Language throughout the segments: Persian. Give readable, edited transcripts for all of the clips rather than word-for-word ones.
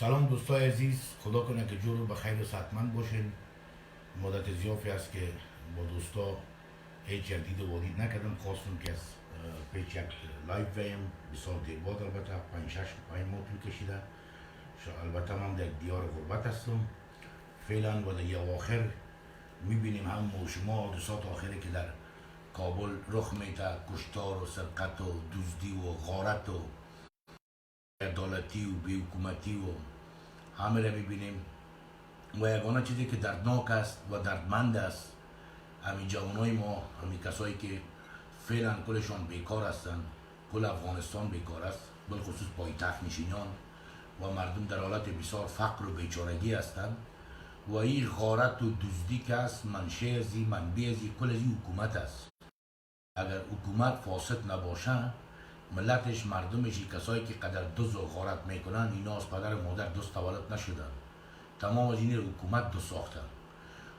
سلام دوستای عزیز، خدا کنه که جور به خیر و صحتمند باشین. مدت زیافی است که با دوستا هیچ یک دید و وادید نکردم. خواستم که از پیچ یک لایف ویم بسیار دیر بعد، البته 5-6 ماه طول کشیده. البته من در دیار غربت هستم فعلا و در یه آخر میبینیم هم شما حادثات آخری که در کابل رخ میده، کشتار و سرقت و دزدی و غارت و عدالتی و بی‌حکومتی و همه را میبینیم و یگانه چیزی که دردناک است و دردمند است، همین جوانای ما، همین کسایی که فعلا کلشان بیکار هستند، کل افغانستان بیکار است، بالخصوص پایتخت نشینان و مردم در حالت بسیار فقر و بیچارگی هستند و این غارت و دزدی که است منشأ از این، منبع از این، کل از این حکومت است. اگر حکومت فاسد نباشه، ملتش، مردمش، کسایی که قدر دزد و غارت میکنن، اینا از پدر و مادر دزد تولد نشدن، تمام از این حکومت دو ساختن،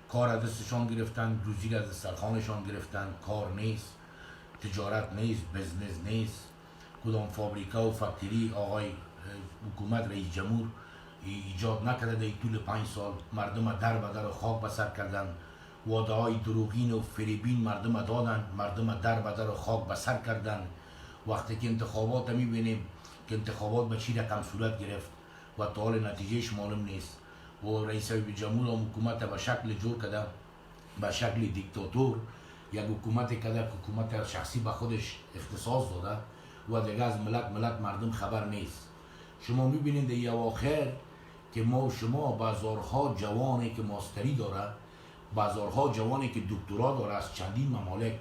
کار از دستشان گرفتن، روزی از دسترخوانشان گرفتن، کار نیست، تجارت نیست، بزنس نیست، کدام فابریکا و فکتری آقای حکومت رئیس جمهور ایجاد نکرده در طول 5 سال. مردم در به در خاک بسر کردن، وعده های دروغین و فریبین مردم دادن، مردم در به در خاک بسر کردن. وقتی که انتخابات میبینیم که انتخابات به چی رقم صورت گرفت و تا حال نتیجهش معلوم نیست و رئیس جمهور و حکومت به شکل جور کرده، به شکل دیکتاتور یک حکومت کرده، حکومت شخصی به خودش اختصاص داده و دیگه از ملت مردم خبر نیست. شما میبینید در یه اواخر که ما و شما بازارها جوانی که ماستری داره، بازارها جوانی که دکترا داره از چندین ممالک،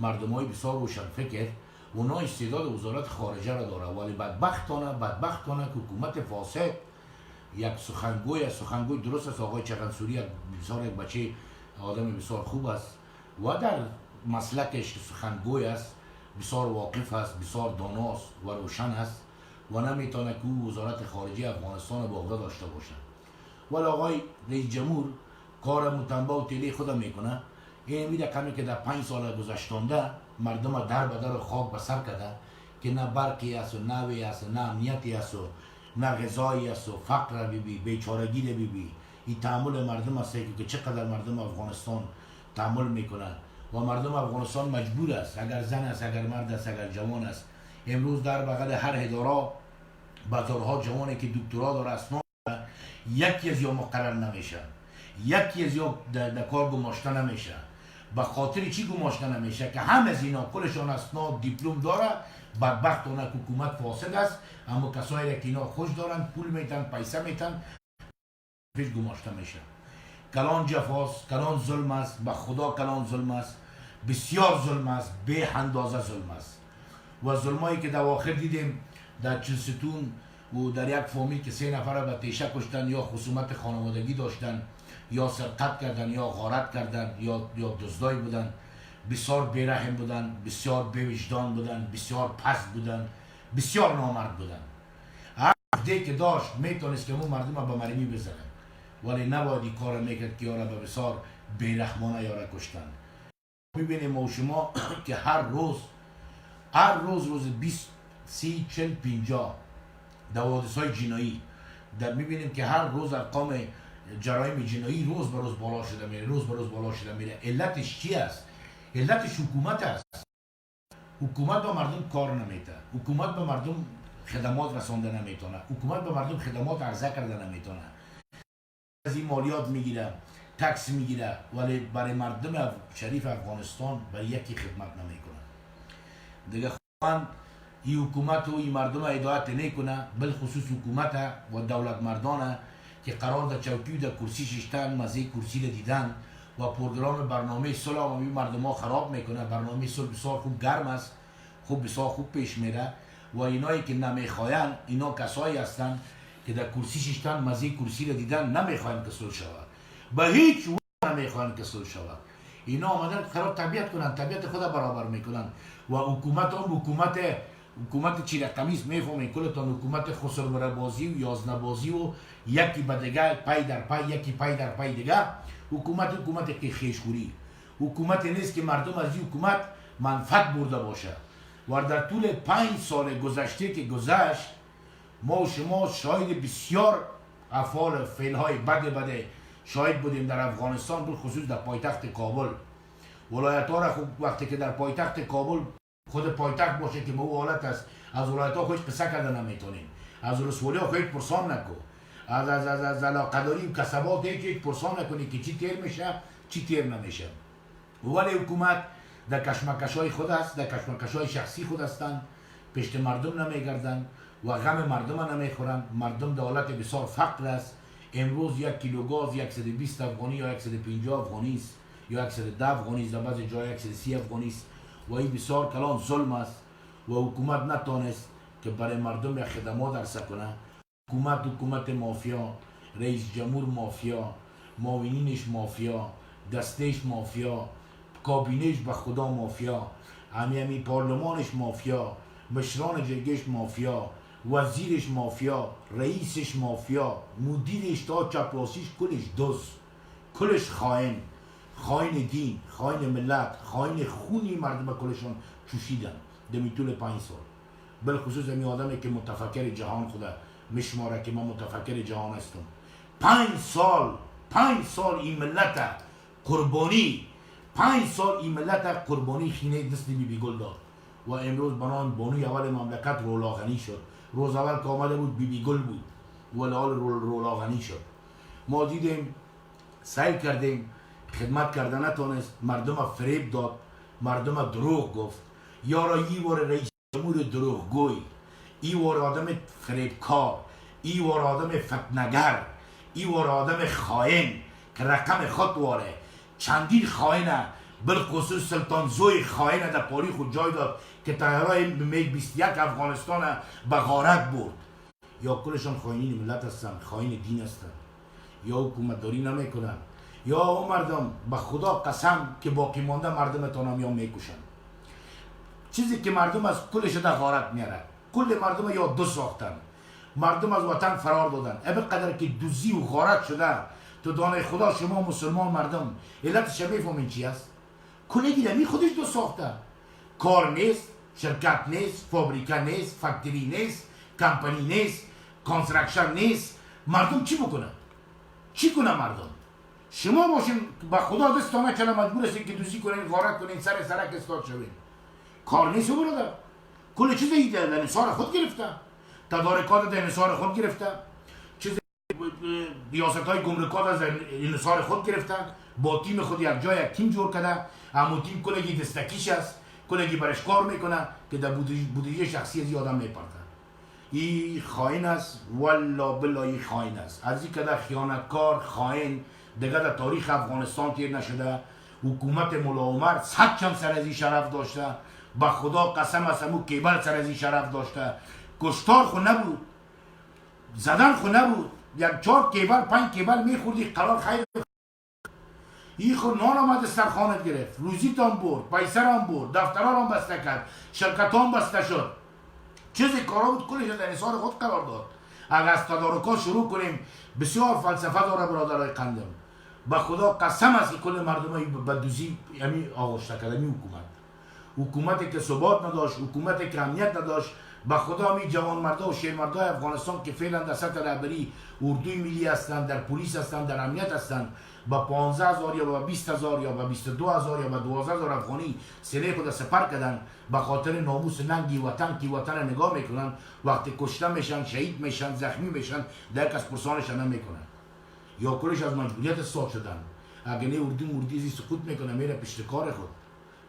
مردم های بسیار روشن فکر، اونا استعداد وزارت خارجه را داره، ولی بدبختانه که حکومت فاسد یک سخنگوی درست است، آقای چغنسوری بسیار یک بچه آدم بسیار خوب است و در مسلکش سخنگوی است، بسیار واقف است، بسیار داناست و روشن است و نمیتونه که وزارت خارجه افغانستان با عهده داشته باشه. ولی آقای رئیس جمهور کار متنبه و تیلی خود میکنه. این میده کمی که در 5 سال گذشتانده مردم در به در خاک بسر کرده که نه برقی است و نه وی است، نه امنیتی است و نه غذایی است و فقر ببی، بیچارگی ببی. این تحمل مردم است که چقدر مردم افغانستان تحمل میکنه و مردم افغانستان مجبور است، اگر زن است، اگر مرد است، اگر جوان است، امروز در بغل هر اداره بازارها جوانی که دکترا داره اسناد یکی از یا مقرر نمیشه، یکی از یا در کار گماشته نمیشه. به خاطر چی گماشته نمیشه؟ که هم از اینا کلشان اسناد دیپلم داره، بدبختانه حکومت فاسد است، اما کسایی که اینا خوش دارن، پول میتن، پیسه میتن، پیش گماشته میشه. کلان جفاست، کلان ظلم است، به خدا کلان ظلم است، بسیار ظلم است، به اندازه ظلم است. و ظلمایی که در آخر دیدیم در چلستون و در یک فامیل که 3 نفر به تیشه کشتن، یا خصومت خانوادگی داشتن، یا سرقت کردن، یا غارت کردن، یا دزدایی بودن، بسیار بیرحم بودن، بسیار بی‌وجدان بودن، بسیار پست بودن، بسیار نامرد بودن. هر عهده که داشت میتونست که اون مردم به مرمی بزنه، ولی نباید این کار میکرد که یارا به بسیار بیرحمانه یارا کشتن. میبینیم ما شما که هر روز 20 30 40 50 در حوادث‌های جنایی میبینیم که هر روز ارقام جرایم جنایی روز به روز بالا شده میره، روز به روز بالا شده میره. علتش چی است؟ علتش حکومت است. حکومت به مردم کار نمیده، حکومت به مردم خدمات رسانده نمیتونه، حکومت به مردم خدمات عرضه کرده نمیتونه. از این مالیات میگیره، تکس میگیره، ولی برای مردم شریف افغانستان برای یکی خدمت نمیکنه. دیگه خواهند این حکومت و این مردم هدایت نکنه، بالخصوص حکومت و دولت مردانه که قرار در چوکی و در کرسی ششتن، مزه کرسی را دیدن و پروگرام برنامه صلح و مردم ها خراب میکنه. برنامه صلح بسیار خوب گرم است، بسیار خوب پیش میره و اینایی که نمیخواین، اینا کسایی هستن که در کرسی ششتن، مزه کرسی را دیدن، نمیخواین که صلح شود، به هیچ وجه نمیخواین که صلح شود. اینا آمدن قرار طبیعت کنن، طبیعت خود برابر میکنن و حکومت حکومت چی رقمی است میفهمین کلتان، حکومت خسربره بازی و یازنه بازی و یکی به دیگه پای در پای، یکی پای در پای دیگه. حکومت که خیشخوری، حکومت نیست که مردم از این حکومت منفعت برده باشه. و در طول 5 سال گذشته که گذشت، ما و شما شاهد بسیار افعال فعلهای بد شاهد بودیم در افغانستان، بالخصوص در پایتخت کابل. ولایت ها را خوب وقتی که در پایتخت کابل خود پایتخت باشه که به او حالت است، از ولایت ها خودش قصه کرده نمیتونیم، از رسولی ها خودش پرسان نکن، از علاقداری و کسبات هیچ پرسان نکنی که چی تیر میشه چی تیر نمیشه. ولی حکومت در کشمکش های خود است، در کشمکش های شخصی خود هستند، پشت مردم نمیگردند و غم مردم نمیخورند. مردم در حالت بسیار فقر است. امروز یک کیلو گاز 120 افغانی یا 150 افغانی است یا 110 افغانی است، در بعضی جای 130 افغانی است و این بسیار کلان ظلم است و حکومت نتونست که برای مردم یک خدمات ارسه کنه. حکومت مافیا، رئیس جمهور مافیا، معاونینش مافیا، دستش مافیا، کابینش به خدا مافیا، همی پارلمانش مافیا، مشران جرگش مافیا، وزیرش مافیا، رئیسش مافیا، مدیرش تا چپراسیش کلش دوست، کلش خائن، خائن دین، خائن ملت، خائن خونی مردم کلشون چوشیدن دمی طول 5 سال. بالخصوص همی آدمی که متفکر جهان خدا مشماره که من متفکر جهان هستم. 5 سال این ملت قربانی، 5 سال این ملت قربانی خینه دست بی گل داد و امروز بنان بانوی اول مملکت رولا غنی شد. روز اول که آمده بود بی گل بود ولی حال رولا غنی شد. ما دیدیم سعی کردیم خدمت کردن نتونست، مردم فریب داد، مردم دروغ گفت. یارا ای وار رئیس جمهور دروغگوی، ای وار آدم فریبکار، ای وار آدم فتنگر، ای وار آدم خائن که رقم خود واره. چندین خائنه، بالخصوص سلطان زوی خائنه در پاری خود جای داد که طیارای میگ 21 افغانستان به غارت برد. یا کلشان خائنین ملت هستن، خائن دین هستن، یا حکومتداری نمیکنن، یا او مردم به خدا قسم که باقی مانده مردمتان هم یا میکشن. چیزی که مردم از کلش در غارت میاره، کل مردم یا دو ساختن، مردم از وطن فرار دادن. قدر که دوزی و غارت شده تو دانه خدا شما مسلمان مردم علتش میفهمین چی است؟ کلگی دمی خودش دو ساخته، کار نیست، شرکت نیست، فابریکه نیست، فکتری نیست، کمپانی نیست، کانسترکشن نیست. مردم چی بکنه؟ چی کنه مردم؟ شما باشین با خدا دستانه کنه مجبور هستین که دوزی کنین، غارت کنین، سر سرک استاد شوین. کار نیست و برادر. کل چیز ایده در انحصار خود گرفته، تدارکات در انحصار خود گرفته، چیز ریاست های گمرکات از انحصار خود گرفته، با تیم خود یک جای یک تیم جور کرده. همون تیم کلگی دستکیش است، کلگی برش کار میکنه که در بودجه شخصی از این آدم میپرده. این خائن است، والله بالله این خائن است. از این کده خیانتکار خائن دیگه در تاریخ افغانستان تیر نشده. حکومت مولا عمر 100 چند سر از این شرف داشته، به خدا قسم است همون کیبل سر از این شرف داشته. کشتار خو نبود، زدن خو نبود، یک 4 کیبل 5 کیبل میخوردی قرار خیر. این خو نان آمد سرخانت گرفت، روزیت هم برد، پیسر هم برد، دفتران هم بسته کرد، شرکت هم بسته شد. چیزی کارا بود کلش در انحصار خود قرار داد. اگر از تدارکات شروع کنیم بسیار فلسفه داره برادرای قندم. به خدا قسم است که کل مردم به دوزی یعنی آغشته کرده. می حکومتی که ثبات نداشت، حکومتی که امنیت نداشت. به خدا می جوان مردا و شیر مردا افغانستان که فعلا در سطح رهبری اردوی ملی هستند، در پلیس هستند، در امنیت هستند، با 15,000 یا با 20,000 یا با 22,000 یا با 12,000 افغانی سینه خود سپر کردن به خاطر ناموس ننگی وطن که وطن نگاه میکنن. وقتی کشته میشن، شهید میشن، زخمی میشن، در کس پرسانشان نمیکنن یا کلش از مجبوریت ساخت شدن. اگه نه اردو مردیزی سقوط میکنه میره پشت کار خود.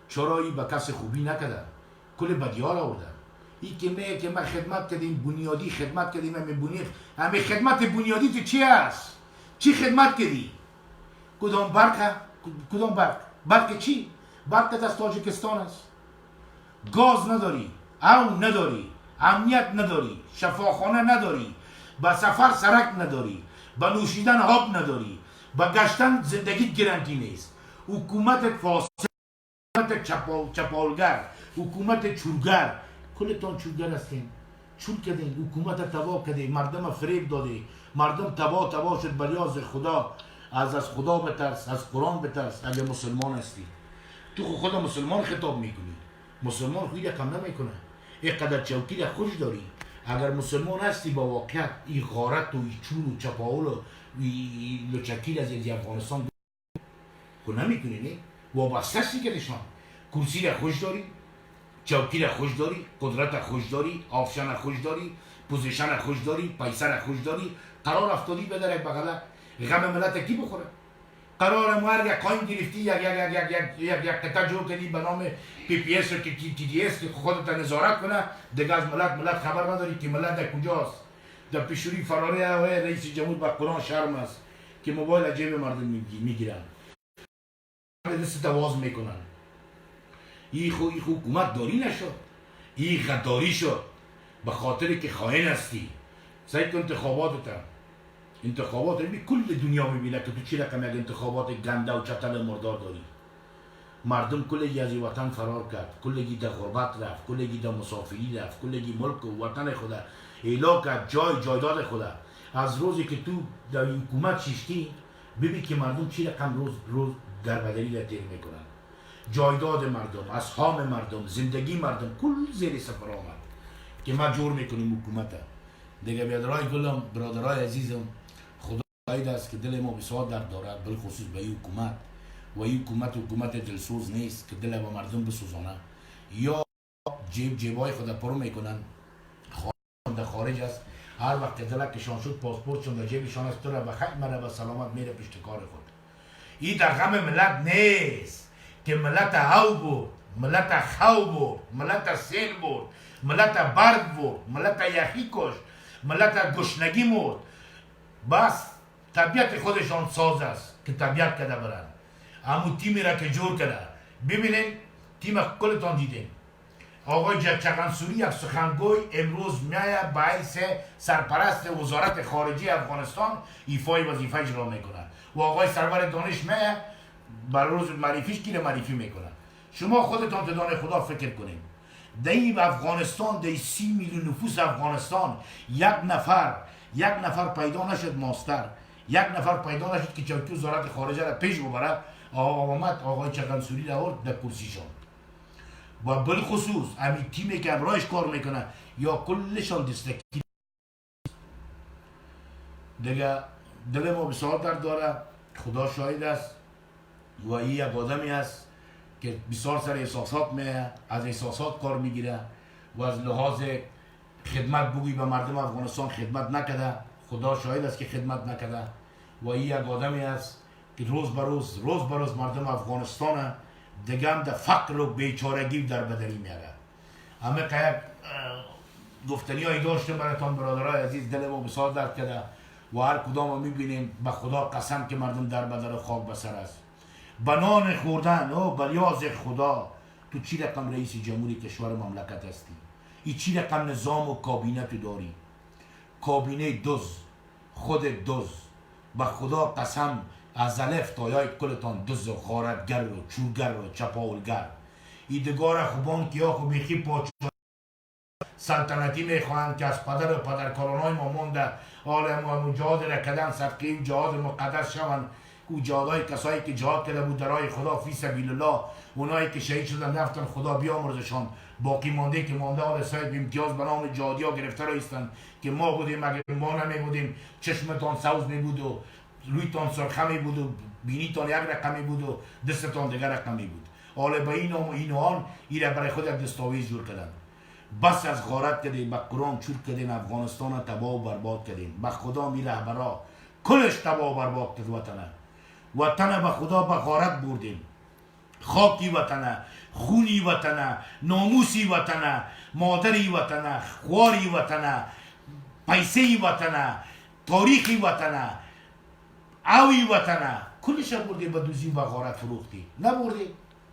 چرا ای به کس خوبی نکرده؟ کل بدیار آورده. ای که میگه که ما خدمت کردیم، بنیادی خدمت کردیم، همه خدمت بنیادی تو چی است؟ چی خدمت کردی؟ کدام برق؟ کدام برق؟ برق چی؟ برق از تاجیکستان است. گاز نداری، او نداری، امنیت نداری، شفاخانه نداری، با سفر سرک نداری، با نوشیدن آب نداری، با گشتن زندگی گرانتی نیست. حکومت فاسد، حکومت چپالگر، حکومت چورگر. کلتان چورگر هستین، چور کردین، حکومت تباه کردین، مردم فریب داده، مردم تباه شد. بریاز خدا، از خدا بترس، از قرآن بترس. اگه مسلمان هستی تو خود مسلمان خطاب میکنی، مسلمان خوی رقم نمیکنه. اینقدر چوکی را خوش داری، اگر مسلمان هستی با واقعیت این غارت و این چون و چپاول و این لچکیل از افغانستان خود نمیتونی نه وابسته هستی که نشان کرسی را خوش داری چوکی را خوش داری قدرت را خوش داری آفشان را خوش داری پوزیشن را خوش داری پیسه را خوش داری قرار افتادی بداره بغله غم ملت کی بخوره قرار مرگ یک قایم گرفتی یک قطعه جو کردی به نام پی پی اس که تی دی اس خودت نظارت کنه دیگه از ملت خبر نداری که ملت در کجاست در پیشوری فراره رئیس جمهور با قرآن شرم است که موبایل از جیب مردم میگیرن دست واز میکنن این حکومت داری نشد این غداری شد به خاطر که خائن هستی سعی کن انتخابات کل دنیا میبینه که تو چی رقم یک انتخابات گنده و چتل مردار داری مردم کلگی از وطن فرار کرد کلگی در غربت رفت کلگی در مسافری رفت کلگی ملک و وطن خود ایلا کرد جایداد خود از روزی که تو در این حکومت شیشتی ببین که مردم چی رقم روز در بدلی را تیر میکنن جایداد مردم اسهام مردم زندگی مردم کل زیر سفر آمد که ما جور میکنیم حکومت دیگه بیادرهای گلم برادرهای عزیزم خدا شاهد است که دل ما بسیار درد دارد بالخصوص به این حکومت و این حکومت دلسوز نیست که دل با مردم بسوزانه یا جیبای خود پرو میکنن در خارج است هر وقت دلکشان شد پاسپورتشون در جیبشان است تو را بخیر مره و سلامت میره پشت کار خود این در غم ملت نیست که ملت هاو بود ملت خو بود ملت سیل بود ملت برد بود ملت یخی کش ملت گشنگی مرد بس طبیعت خودشان ساز است که طبیعت کده برن همون تیمی را که جور کرده ببینین تیم کلتان دیدین آقای چغنسوری یک سخنگوی امروز میایه به حیث سرپرست وزارت خارجه افغانستان ایفای وظیفه اجرا میکنه و آقای سرور دانش میایه بر روز معرفیش گیره معرفی میکنه شما خودتان تدان خدا فکر کنین در این افغانستان در 30 میلیون نفوس افغانستان یک نفر پیدا نشد ماستر یک نفر پیدا نشد که چوکی وزارت خارجه را پیش ببره آقای چغنسوری را آورد در کرسیشان و بالخصوص همین تیمی که امرایش کار میکنه یا کلشان دستکی دیگه دل ما بسیار درد داره خدا شاهد است و این یک آدمی است که بسیار سر احساسات میه از احساسات کار میگیره و از لحاظ خدمت بگوی به مردم افغانستان خدمت نکده خدا شاهد است که خدمت نکده و این یک آدمی است که روز به روز مردم افغانستان دیگه هم در فقر و بیچارگی در بدری میاره همه که گفتنی هایی داشتم براتان برادرای عزیز دل ما بسیار درد کرده و هر کدام رو میبینیم به خدا قسم که مردم در بدر خاک بسر است بنان خوردن به ریاض خدا تو چی رقم رئیس جمهوری کشور مملکت هستی ای چی رقم نظام و کابینه تو داری کابینه خود به خدا قسم از الف تا یای کلتان دز و غارتگر و چورگر و چپاولگر ایدگار خوبان که یا خوب بیخی پاچ سلطنتی میخواهند که از پدر و پدرکارانای ما مونده حال مجاهد را کدن صدقه و جهاد مقدس شوند او جهادهای کسایی که جهاد کرده بود درای خدا فی سبیل الله اونایی که شهید شدن رفتن خدا بیامرزشان باقی مانده که مانده حال ساید امتیاز به نام جهادی ها گرفته رایستن که ما بودیم اگر ما نمی بودیم چشمتان سوز می بود و رویتان سرخه می بود و بینیتان یک رقمی بود و دستتان دیگر رقمی بود حالا به این نام و این آن این را برای خود یک دستاویز جور کردن بس از غارت کردیم به قرآن چور کردیم افغانستان تباه و برباد کردیم به خدا می رهبرا کلش تباه و برباد کرد وطنه به خدا به غارت بردیم خاکی وطنه خونی وطنه ناموسی وطنه مادری وطنه خواری وطنه پیسهی وطنه تاریخی وطنه اوی وطنه کلش بردیم به دوزی و غارت فروختی نبردیم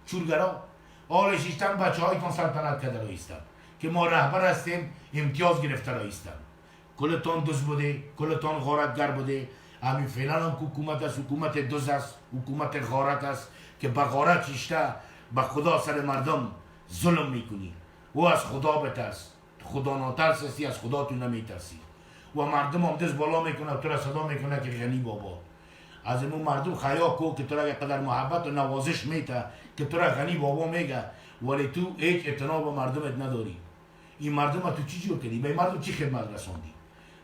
چورگرا آل شیشتن بچه هایتان سلطنت کرده رایستن که ما رهبر هستیم امتیاز گرفته رایستن کلتان دوز بوده کلتان غارتگر بوده همین فعلا هم حکومت است حکومت دوز است حکومت غارت است که به غارت شیشته به خدا سر مردم ظلم میکنی او از خدا بترس خدا ناترس هستی از خدا تو نمیترسی و مردم هم دست بالا میکنه تو را صدا میکنه که غنی بابا از این مردم خیا کو که تو را قدر محبت و نوازش میته که تو را غنی بابا میگه ولی تو هیچ اعتنا به مردمت نداری این مردم تو چی جور کردی؟ به این مردم چی خدمت رسوندی؟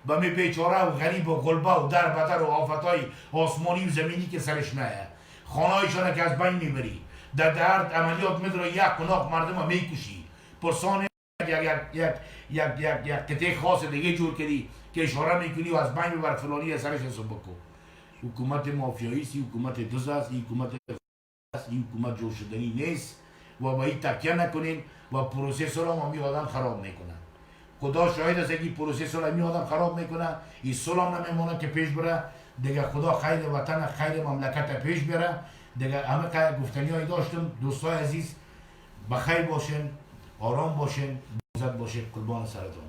به می بیچاره و غریب و غلبه و در بدر و آفتای آسمانی و زمینی که سرش نه خانهایشان که از بین میبری در درد عملیات میداره یک کناق مردم میکشی پرسان یک قطعه خاص دیگه جور کردی که اشاره میکنی و از بین ببر فلانی سرش حساب بکن. حکومت مافیایی است، حکومت دزد است، حکومت است، این حکومت جور شدنی نیست و با این تکیه نکنین و پروسس را هم آدم خراب میکنن. خدا شاهد است که پروسس را می آدم خراب میکنه، این سلام نمیمونه که پیش بره دیگه. خدا خیر وطن خیر مملکت پیش بره دیگه. همه که گفتنی هایی داشتم. دوستای عزیز بخیر باشین، آرام باشین، عزت باشین. قربان سرتون.